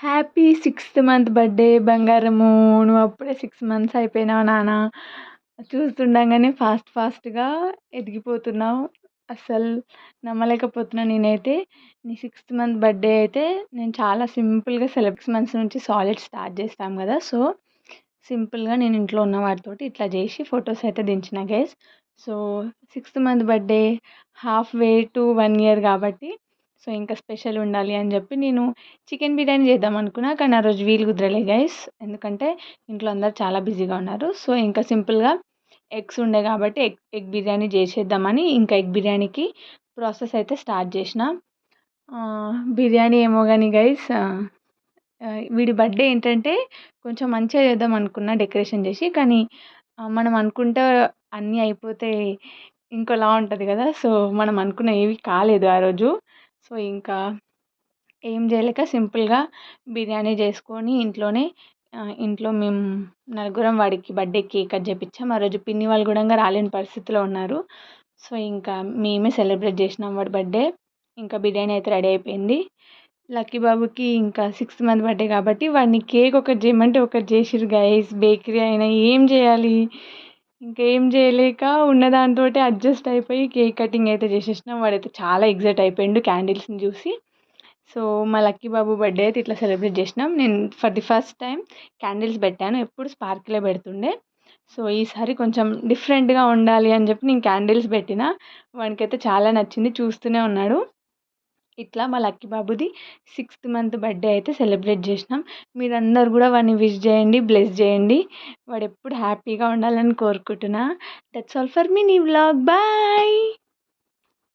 Happy 6th month birthday బంగారము. నువ్వప్పుడే 6 months అయిపోయినావు నాన్న. చూస్తుండగానే ఫాస్ట్‌గా ఎదిగిపోతున్నావు. అస్సలు నమ్మలేకపోతున్నా నేనైతే. నీ 6th మంత్ బర్త్‌డే అయితే నేను చాలా సింపుల్‌గా 6 మంత్స్ నుంచి సాలిడ్ స్టార్ట్ చేస్తాం కదా! సో, సింపుల్‌గా నేను ఇంట్లో ఉన్న వాటితోటి ఇట్లా చేసి ఫోటోస్ అయితే దించిన guys. So, 6th month birthday half way to 1 year కాబట్టి సో, ఇంకా స్పెషల్ ఉండాలి అని చెప్పి నేను చికెన్ బిర్యానీ చేద్దాం అనుకున్నా. కానీ ఆ రోజు వీలు కుదరలే గైస్. ఎందుకంటే ఇంట్లో అందరూ చాలా బిజీగా ఉన్నారు. సో, ఇంకా సింపుల్‌గా ఎగ్స్ ఉండే కాబట్టి ఎగ్ బిర్యానీ చేసేద్దామని ఇంకా ఎగ్ బిర్యానీకి ప్రాసెస్ అయితే స్టార్ట్ చేసిన. బిర్యానీ ఏమో గాని గైస్ వీడి బర్త్‌డే ఏంటంటే కొంచెం మంచిగా చేద్దాం అనుకున్నా డెకరేషన్ చేసి. కానీ మనం అనుకుంటే అన్నీ అయిపోతే ఇంకోలా ఉంటది కదా! సో, మనం అనుకున్నవి ఏవి కాలేదు ఆ రోజు. సో, ఇంకా ఏం చేయలేక సింపుల్‌గా బిర్యానీ చేసుకొని ఇంట్లో మేము నలుగురం వాడికి బర్త్‌డే కేక్ కట్ చేపించాం. ఆ రోజు పిన్ని వాళ్ళు గూడంగా రాలేని పరిస్థితిలో ఉన్నారు. సో, ఇంకా మేమే సెలబ్రేట్ చేసినాం వాడి బర్త్‌డే. ఇంకా బిర్యానీ అయితే రెడీ అయిపోయింది. లక్కీ బాబుకి ఇంకా 6th మంత్ బర్త్‌డే కాబట్టి వాడిని కేక్ ఒకటి చేయమంటే ఒకటి చేసిర్రు గైస్. బేకరీ అయినా ఏం చేయాలి? ఇంకేం చేయలేక ఉన్న దాంతోటే అడ్జస్ట్ అయిపోయి కేక్ కటింగ్ అయితే చేసేసినాం. వాడైతే చాలా ఎక్సైట్ అయిపోయిండు క్యాండిల్స్‌ని చూసి. సో, మా లక్కీ బాబు బర్త్‌డే అయితే ఇట్లా సెలబ్రేట్ చేసినాం. నేను for the first time candles పెట్టాను. ఎప్పుడు స్పార్కిలే పెడుతుండే. సో, ఈసారి కొంచెం డిఫరెంట్‌గా ఉండాలి అని చెప్పి నేను క్యాండిల్స్ పెట్టిన. వానికైతే చాలా నచ్చింది. చూస్తూనే ఉన్నాడు. ఇట్లా మా లక్కీ బాబుది 6th మంత్ బర్త్‌డే అయితే సెలబ్రేట్ చేసినాం. మీరందరూ కూడా వాడిని విష్ చేయండి, బ్లెస్ చేయండి. వాడెప్పుడు హ్యాపీగా ఉండాలని కోరుకుంటున్నా. That's all for mini vlog. Bye.